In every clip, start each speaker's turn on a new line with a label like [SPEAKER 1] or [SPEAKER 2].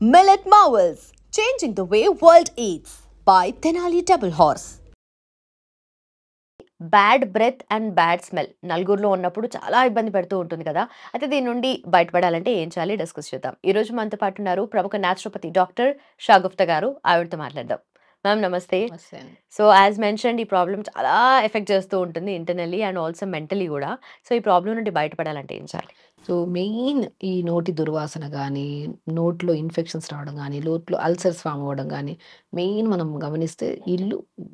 [SPEAKER 1] Millet Marvels, changing the way world eats by Tenali Double Horse.
[SPEAKER 2] Bad breath and bad smell నలుగురిలో ఉన్నప్పుడు చాలా ఇబ్బంది పెడుతూ ఉంటుంది కదా. అయితే దీని నుండి బయటపడాలంటే ఏం చేయాలి డిస్కస్ చేద్దాం. ఈ రోజు మనతో పాటు ఉన్నారు ప్రముఖ న్యాచురోపతి డాక్టర్ షాగుప్తా గారు. ఆవిడతో మాట్లాడదాం. మ్యామ్ నమస్తే. సో యాజ్ మెన్షన్డ్ ఈ ప్రాబ్లం చాలా ఎఫెక్ట్ చేస్తూ ఉంటుంది ఇంటర్నల్లీ అండ్ ఆల్సో మెంటలీ కూడా. సో ఈ ప్రాబ్లం నుండి బయటపడాలంటే ఏం చేయాలి?
[SPEAKER 3] సో మెయిన్ ఈ నోటి దుర్వాసన కానీ, నోట్లో ఇన్ఫెక్షన్స్ రావడం కానీ, నోట్లో అల్సర్స్ ఫామ్ అవ్వడం కానీ, మెయిన్ మనం గమనిస్తే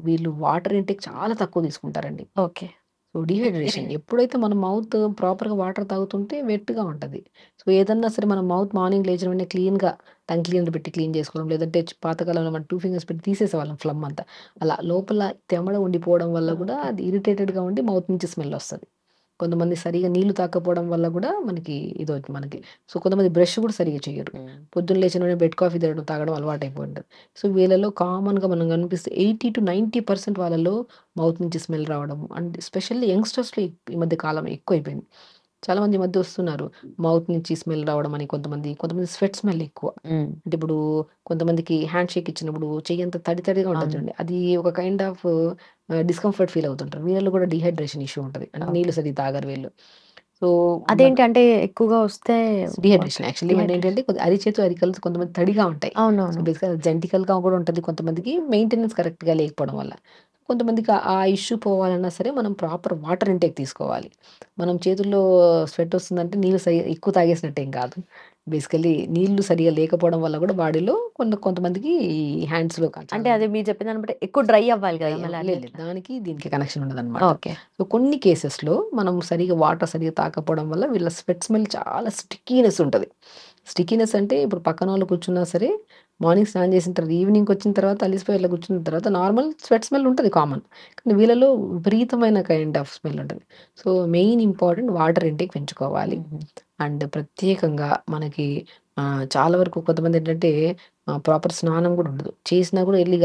[SPEAKER 3] వీళ్ళు వాటర్ ఇంటేక్ చాలా తక్కువ తీసుకుంటారండి.
[SPEAKER 2] ఓకే.
[SPEAKER 3] సో డీహైడ్రేషన్ ఎప్పుడైతే మన మౌత్ ప్రాపర్గా వాటర్ తాగుతుంటే వెట్గా ఉంటుంది. సో ఏదన్నా సరే మన మౌత్ మార్నింగ్ లేచిన వెంటనే క్లీన్గా టంగ్ క్లీనర్ పెట్టి క్లీన్ చేసుకోవడం, లేదంటే పాతకాలంలో మన 2 ఫింగర్స్ పెట్టి తీసేసేవాళ్ళం ఫ్లమ్ అంతా. అలా లోపల తెమడ ఉండిపోవడం వల్ల కూడా అది ఇరిటేటెడ్గా ఉండి మౌత్ నుంచి స్మెల్ వస్తుంది. కొంతమంది సరిగా నీళ్లు తాకపోవడం వల్ల కూడా మనకి మనకి. సో కొంతమంది బ్రష్ కూడా సరిగా చేయరు. పొద్దున్న లేచిన వెంటనే బెడ్ కాఫీ తాగడం అలవాటు అయిపోయి ఉంటుంది. సో వీళ్ళలో కామన్గా మనం కనిపిస్తే 80 to 90% వాళ్ళలో మౌత్ నుంచి స్మెల్ రావడం, అండ్ ఎస్పెషల్లీ యంగ్స్టర్స్లో ఈ మధ్య కాలం ఎక్కువైపోయింది. చాలా మంది ఈ మధ్య వస్తున్నారు మౌత్ నుంచి స్మెల్ రావడం అని. కొంతమంది స్వెట్ స్మెల్ ఎక్కువ. అంటే ఇప్పుడు కొంతమందికి హ్యాండ్ షేక్ ఇచ్చినప్పుడు చెయ్యి అంతా తడిగా ఉంటుంది చూడండి, అది ఒక కైండ్ ఆఫ్ డిస్కంఫర్ట్ ఫీల్ అవుతుంటారు. వీళ్ళలో కూడా డీహైడ్రేషన్ ఇష్యూ ఉంటుంది, అంటే నీళ్ళు సరిగ్గా తాగరు వీళ్ళు. సో
[SPEAKER 2] అదేంటి అంటే ఎక్కువగా వస్తే
[SPEAKER 3] డీహైడ్రేషన్ యాక్చువల్లీ ఏంటంటే అరిచేతు అరికలు కొంతమంది తడిగా ఉంటాయి. సో
[SPEAKER 2] అవునవును.
[SPEAKER 3] బేసిక్గా జెంటికల్గా కూడా ఉంటుంది కొంతమందికి, మెయింటెనెన్స్ కరెక్ట్గా లేకపోవడం వల్ల. కొంతమందికి ఆ ఇష్యూ పోవాలన్నా సరే మనం ప్రాపర్ వాటర్ ఇంటేక్ తీసుకోవాలి. మనం చేతుల్లో స్వెట్ వస్తుందంటే నీళ్ళు ఎక్కువ తాగేసినట్టేం కాదు. బేసికలీ నీళ్లు సరిగా లేకపోవడం వల్ల కూడా బాడీలో కొంతమందికి హ్యాండ్స్లో
[SPEAKER 2] అంటే అది మీరు చెప్పిన దాన్ని బట్టి ఎక్కువ డ్రై అవ్వాలి కదా మళ్ళీ అది ఎట్లా?
[SPEAKER 3] దానికి దీనికి కనెక్షన్ ఉండదు అనమాట.
[SPEAKER 2] ఓకే.
[SPEAKER 3] సో కొన్ని కేసెస్లో మనం వాటర్ సరిగా తాకపోవడం వల్ల వీళ్ళ స్వెట్ స్మెల్ చాలా స్టిక్కీనెస్ ఉంటుంది. స్టిక్కీనెస్ అంటే ఇప్పుడు పక్కన వాళ్ళు కూర్చున్నా సరే, మార్నింగ్ స్నానం చేసిన తర్వాత ఈవినింగ్ వచ్చిన తర్వాత అలిసిపోయి ఇట్లా కూర్చున్న తర్వాత నార్మల్ స్వెట్ స్మెల్ ఉంటుంది కామన్, కానీ వీళ్ళలో విపరీతమైన కైండ్ ఆఫ్ స్మెల్ ఉంటుంది. So main important water intake పెంచుకోవాలి. అండ్ ప్రత్యేకంగా మనకి చాలా వరకు కొంతమంది ఏంటంటే ప్రాపర్ స్నానం కూడా ఉండదు, చేసినా కూడా వెళ్ళి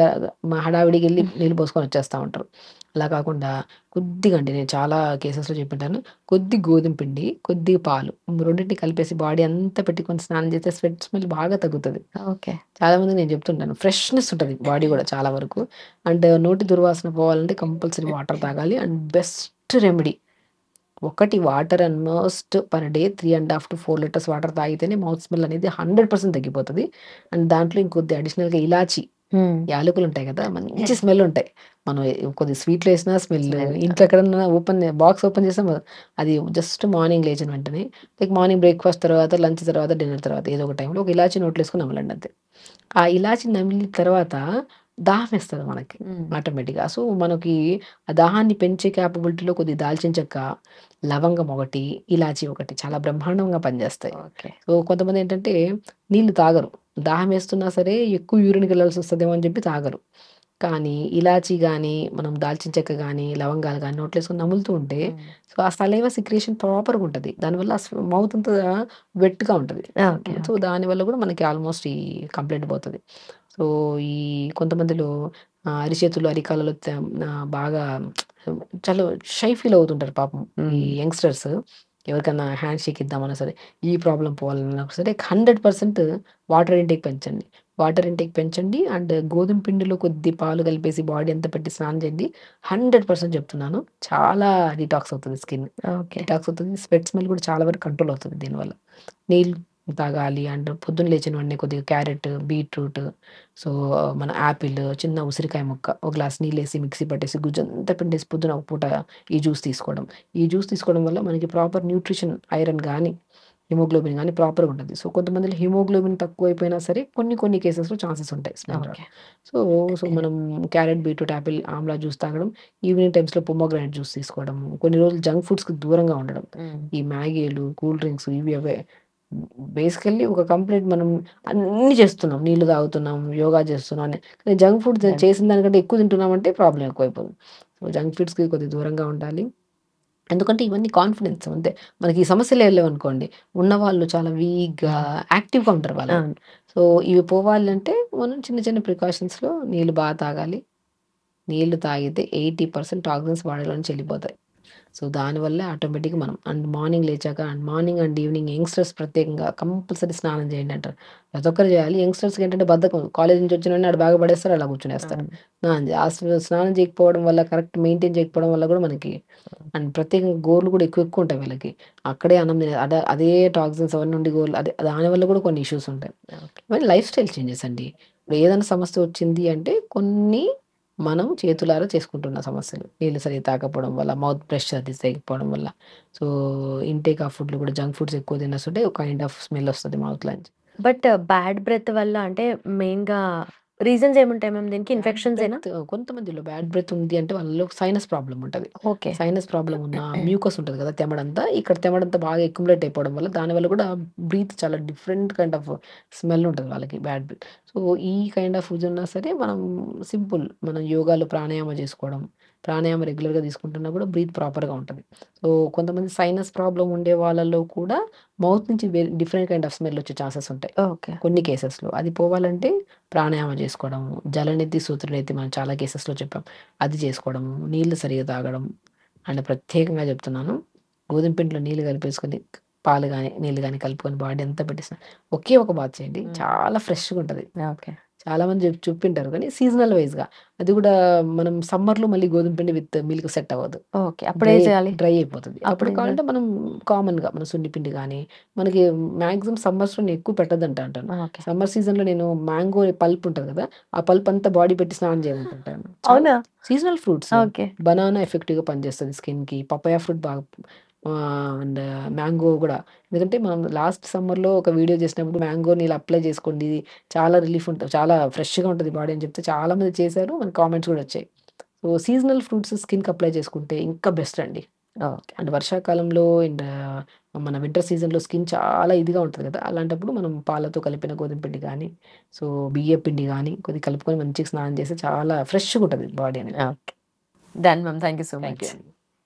[SPEAKER 3] హడావిడికి వెళ్ళి నీళ్ళు పోసుకొని వచ్చేస్తూ ఉంటారు. అలా కాకుండా కొద్దిగా అండి, నేను చాలా కేసెస్లో చెప్పింటాను, కొద్ది గోధుమ పిండి కొద్దిగా పాలు రెండింటిని కలిపేసి బాడీ అంతా పెట్టుకొని స్నానం చేస్తే స్వెట్ స్మెల్ బాగా తగ్గుతుంది.
[SPEAKER 2] ఓకే.
[SPEAKER 3] చాలా మంది నేను చెప్తుంటాను, ఫ్రెష్నెస్ ఉంటుంది బాడీ కూడా చాలా వరకు. అండ్ నోటి దుర్వాసన పోవాలంటే కంపల్సరీ వాటర్ తాగాలి. అండ్ బెస్ట్ రెమెడీ ఒకటి water, almost per day 3.5 to 4 litres water తాగితేనే మౌత్ స్మెల్ అనేది 100% తగ్గిపోతుంది. అండ్ దాంట్లో ఇంకొద్ది అడిషనల్గా ఇలాచి, యాలకులు ఉంటాయి కదా, మంచి స్మెల్ ఉంటాయి. మనం కొద్ది స్వీట్లు వేసినా స్మెల్, ఇంట్లో ఎక్కడన్నా బాక్స్ ఓపెన్ చేసాం అది జస్ట్ మార్నింగ్ లేచిన వెంటనే, లైక్ మార్నింగ్ బ్రేక్ఫాస్ట్ తర్వాత, లంచ్ తర్వాత, డిన్నర్ తర్వాత ఏదో ఒక టైంలో ఒక ఇలాచి నోట్లో వేసుకుని నమలండి అంతే. ఆ ఇలాచి నమిలిన తర్వాత దాహం వేస్తుంది మనకి ఆటోమేటిక్గా. సో మనకి ఆ దాహాన్ని పెంచే క్యాపబిలిటీలో కొద్ది దాల్చిన చెక్క, లవంగం ఒకటి, ఇలాచి ఒకటి చాలా బ్రహ్మాండంగా పనిచేస్తాయి.
[SPEAKER 2] ఓకే.
[SPEAKER 3] సో కొంతమంది ఏంటంటే నీళ్ళు తాగరు, దాహం వేస్తున్నా సరే ఎక్కువ యూరిన్కి వెళ్ళాల్సి వస్తుందేమో అని చెప్పి తాగరు. కానీ ఇలాచి కానీ, మనం దాల్చిన చెక్క కానీ, లవంగాలు కానీ నోట్లో వేసుకొని నములుతూ ఉంటే సో ఆ సలైవ సిక్రేషన్ ప్రాపర్గా ఉంటుంది. దానివల్ల మౌత్ అంతా వెట్గా ఉంటుంది.
[SPEAKER 2] ఓకే.
[SPEAKER 3] సో దానివల్ల కూడా మనకి ఆల్మోస్ట్ ఈ కంప్లైంట్ పోతుంది. సో ఈ కొంతమందిలో అరిచేతులు అరికాలలో బాగా చాలా షై ఫీల్ అవుతుంటారు పాపం ఈ యంగ్స్టర్స్. ఎవరికైనా హ్యాండ్ షేక్ ఇద్దామన్నా సరే, ఈ ప్రాబ్లం పోవాలన్నా సరే 100% వాటర్ ఇంటేక్ పెంచండి. వాటర్ ఇంటేక్ పెంచండి. అండ్ గోధుమ పిండిలో కొద్ది పాలు కలిపేసి బాడీ అంతా పెట్టి స్నానం చేయండి. 100% చెప్తున్నాను, చాలా డిటాక్స్ అవుతుంది స్కిన్.
[SPEAKER 2] ఓకే.
[SPEAKER 3] డిటాక్స్ అవుతుంది. స్వెట్ స్మెల్ కూడా చాలా వరకు కంట్రోల్ అవుతుంది దీనివల్ల. నీళ్ళు తాగాలి. అండ్ పొద్దున్న లేచిన వెంటనే కొద్దిగా క్యారెట్, బీట్రూట్, సో మన యాపిల్, చిన్న ఉసిరికాయ ముక్క, ఒక గ్లాస్ నీళ్ళు వేసి మిక్సీ పట్టేసి గుజ్జంతా పిండేసి పొద్దున ఒక పూట ఈ జ్యూస్ తీసుకోవడం. ఈ జ్యూస్ తీసుకోవడం వల్ల మనకి ప్రాపర్ న్యూట్రిషన్, ఐరన్ కానీ హిమోగ్లోబిన్ కానీ ప్రాపర్గా ఉంటుంది. సో కొంతమందిలో హిమోగ్లోబిన్ తక్కువైపోయినా సరే కొన్ని కేసెస్లో ఛాన్సెస్ ఉంటాయి స్మెల్ రావడం. సో మనం carrot, beetroot, Apple, Amla juice తాగడం, ఈవినింగ్ టైమ్స్లో పొమోగ్రానేట్ జ్యూస్ తీసుకోవడం, కొన్ని రోజులు జంక్ ఫుడ్స్కి దూరంగా ఉండడం, ఈ మ్యాగీలు, కూల్ డ్రింక్స్ ఇవి అవే. బేసికల్లీ ఒక కంప్లీట్ మనం అన్నీ చేస్తున్నాం, నీళ్లు తాగుతున్నాం, యోగా చేస్తున్నాం అని, కానీ జంక్ ఫుడ్ చేసిన దానికంటే ఎక్కువ తింటున్నామంటే ప్రాబ్లం ఎక్కువైపోతుంది. సో జంక్ ఫుడ్స్కి కొద్దిగా దూరంగా ఉండాలి. ఎందుకంటే ఇవన్నీ కాన్ఫిడెన్స్ అంతే. మనకి ఈ సమస్యలు వెళ్ళలేవనుకోండి, ఉన్నవాళ్ళు చాలా వీక్గా యాక్టివ్గా ఉంటారు వాళ్ళు. సో ఇవి పోవాలంటే మనం చిన్న ప్రికాషన్స్లో నీళ్ళు బాగా తాగాలి. నీళ్లు తాగితే 80% టాక్సిన్స్ బాడీలో నుంచి వెళ్ళిపోతాయి. సో దానివల్లే ఆటోమేటిక్గా మనం అండ్ మార్నింగ్ లేచాక and morning and evening youngsters ప్రత్యేకంగా కంపల్సరీ స్నానం చేయండి అంటారు. ప్రతి ఒక్కరు చేయాలి. యంగ్స్టర్స్కి ఏంటంటే బద్ధకం, కాలేజ్ నుంచి వచ్చిన ఆడ బాగా పడేస్తారు, అలా కూర్చునేస్తారు. స్నానం చేయకపోవడం వల్ల, కరెక్ట్ మెయింటైన్ చేయకపోవడం వల్ల కూడా మనకి అండ్ ప్రత్యేకంగా గోర్లు కూడా ఎక్కువ ఉంటాయి వీళ్ళకి. అక్కడే అన్నం అదే టాక్సిన్స్ అవన్నీ నుండి గోర్లు దానివల్ల కూడా కొన్ని ఇష్యూస్ ఉంటాయి. మరి లైఫ్ స్టైల్ చేంజెస్ అండి. ఇప్పుడు ఏదైనా సమస్య వచ్చింది అంటే కొన్ని మనం చేతులారా చేసుకుంటున్న సమస్యలు. నీళ్ళు సరిగ్గా తాగకపోవడం వల్ల, మౌత్ బ్రష్ అది చేయకపోవడం వల్ల, సో ఇంటేక్ ఆఫ్ ఫుడ్‌లో కూడా జంక్ ఫుడ్స్ ఎక్కువ తినేస్తుంటే ఒక కైండ్ ఆఫ్ స్మెల్ వస్తది మౌత్‌లో నుంచి.
[SPEAKER 2] బట్ బ్యాడ్ బ్రెత్ వల్ల అంటే మెయిన్‌గా రీజన్స్ ఏముంటాయి మ్యామ్ దీనికి? ఇన్ఫెక్షన్సేనా?
[SPEAKER 3] కొంతమందిలో బ్యాడ్ బ్రెత్ ఉంది అంటే వాళ్ళలో సైనస్ ప్రాబ్లమ్ ఉంటది.
[SPEAKER 2] ఓకే.
[SPEAKER 3] సైనస్ ప్రాబ్లమ్ ఉన్న మ్యూకస్ ఉంటది కదా, తెమడంతా. ఇక్కడ తెమడంతా బాగా అక్యుములేట్ అయిపోవడం వల్ల దానివల్ల కూడా బ్రీత్ చాలా డిఫరెంట్ కైండ్ ఆఫ్ స్మెల్ ఉంటది వాళ్ళకి, బ్యాడ్ బ్రెత్. సో ఈ కైండ్ ఆఫ్ ఇది ఉన్నా సరే మనం సింపుల్ మనం యోగాలు, ప్రాణాయామ చేసుకోవడం, ప్రాణాయామం రెగ్యులర్‌గా తీసుకుంటున్నా కూడా బ్రీత్ ప్రాపర్‌గా ఉంటది. సో కొంతమంది సైనస్ ప్రాబ్లమ్ ఉండే వాళ్ళలో కూడా మౌత్ నుంచి డిఫరెంట్ కైండ్ ఆఫ్ స్మెల్ వచ్చే ఛాన్సెస్ ఉంటాయి
[SPEAKER 2] ఓకే.
[SPEAKER 3] కొన్ని కేసెస్‌లో. అది పోవాలంటే ప్రాణాయామం చేసుకోవడం, జలనెత్తి, సూత్రనెత్తి మనం చాలా కేసెస్‌లో చెప్పాం. అది చేసుకోవడం, నీళ్ళు సరిగ్గా తాగడం అండ్ ప్రత్యేకంగా చెప్తున్నాను, గోధుమ పిండిలో నీళ్ళు కలిపేసుకొని పాలు గాని, నీళ్ళు గాని కలుపుకొని బాడీ అంతా పెట్టేసిన ఒకే ఒక బాత్ చేయండి. చాలా ఫ్రెష్‌గా ఉంటది.
[SPEAKER 2] ఓకే.
[SPEAKER 3] చాలామంది చెప్పింటారు కానీ సీజనల్ వైస్‌గా. అది కూడా మనం సమ్మర్‌లో మళ్ళీ గోధుమ పిండి విత్ మిల్క్ సెట్ అవ్వదు.
[SPEAKER 2] ఓకే. అప్పుడేం చేయాలి?
[SPEAKER 3] డ్రై అయిపోతది. అప్పుడు
[SPEAKER 2] అప్పుడేం
[SPEAKER 3] కావాలంటే మనం కామన్‌గా మన సున్ని పిండి గానీ, మనకి మాక్సిమం సమ్మర్స్‌లో నేను ఎక్కువ పెట్టొద్దంట అంటాను.
[SPEAKER 2] ఓకే.
[SPEAKER 3] సమ్మర్ సీజన్‌లో నేను మ్యాంగో పల్ప్ ఉంటది కదా, ఆ పల్ప్ అంతా బాడీ పెట్టి స్నానం చేయమంటుంటాను.
[SPEAKER 2] అవునా?
[SPEAKER 3] Seasonal fruits.
[SPEAKER 2] ఓకే.
[SPEAKER 3] బనానా ఎఫెక్టివ్‌గా పనిచేస్తది స్కిన్‌కి. పపాయ ఫ్రూట్ బాగా అండ్ మ్యాంగో కూడా. ఎందుకంటే మనం లాస్ట్ సమ్మర్‌లో ఒక వీడియో చేసినప్పుడు మ్యాంగోని ఇలా అప్లై చేసుకోండి, చాలా రిలీఫ్ ఉంటది, చాలా ఫ్రెష్‌గా ఉంటది బాడీ అని చెప్తే చాలామంది చేశారు. మనకి కామెంట్స్ కూడా వచ్చాయి. సో సీజనల్ ఫ్రూట్స్ స్కిన్‌కి అప్లై చేసుకుంటే ఇంకా బెస్ట్ అండి.
[SPEAKER 2] ఓకే.
[SPEAKER 3] అండ్ వర్షాకాలంలో అండ్ మన వింటర్ సీజన్‌లో స్కిన్ చాలా ఇదిగా ఉంటది కదా, అలాంటప్పుడు మనం పాలతో కలిపిన గోధుమ పిండి గానీ, సో బియ్యపు పిండి గానీ కొద్దిగా కలుపుకొని మంచిగా స్నానం చేస్తే చాలా ఫ్రెష్‌గా ఉంటది బాడీ అనేది.
[SPEAKER 2] Okay. Done ma'am. Thank you so
[SPEAKER 3] thank
[SPEAKER 2] much.
[SPEAKER 3] You.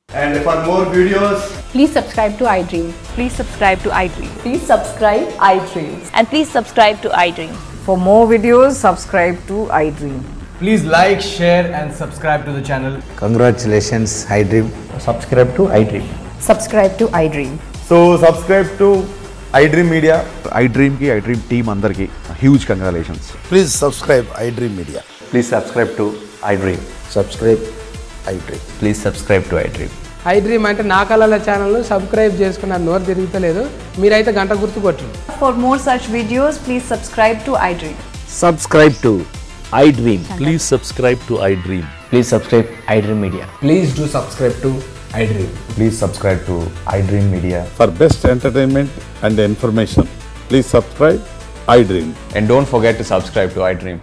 [SPEAKER 4] And for more videos,
[SPEAKER 5] Please subscribe to iDream.
[SPEAKER 6] Please subscribe to iDream.
[SPEAKER 5] Please subscribe iDream.
[SPEAKER 6] And please subscribe to iDream.
[SPEAKER 5] For more videos, subscribe to iDream.
[SPEAKER 4] please like, share and subscribe to the channel.
[SPEAKER 7] Congratulations, iDream.
[SPEAKER 8] Subscribe to iDream.
[SPEAKER 5] Subscribe to iDream.
[SPEAKER 4] So subscribe to iDream Media.
[SPEAKER 9] iDream ki iDream team andarki huge congratulations.
[SPEAKER 7] Please subscribe iDream Media.
[SPEAKER 8] Please subscribe to iDream.
[SPEAKER 7] Subscribe iDream.
[SPEAKER 8] Please subscribe to iDream.
[SPEAKER 10] iDream అంటే నా కళల ఛానల్ను subscribe చేసుకున్న నోరు తిరుగుతలేదు, మీరైతే గంట గుర్తు కొట్టండి.
[SPEAKER 5] For more such videos, please subscribe to iDream.
[SPEAKER 8] Subscribe to iDream.
[SPEAKER 11] Please subscribe to iDream.
[SPEAKER 8] Please subscribe iDream Media.
[SPEAKER 4] Please do subscribe to iDream.
[SPEAKER 8] Please subscribe to iDream Media.
[SPEAKER 9] For best entertainment and information, please subscribe iDream.
[SPEAKER 8] And don't forget to subscribe to iDream.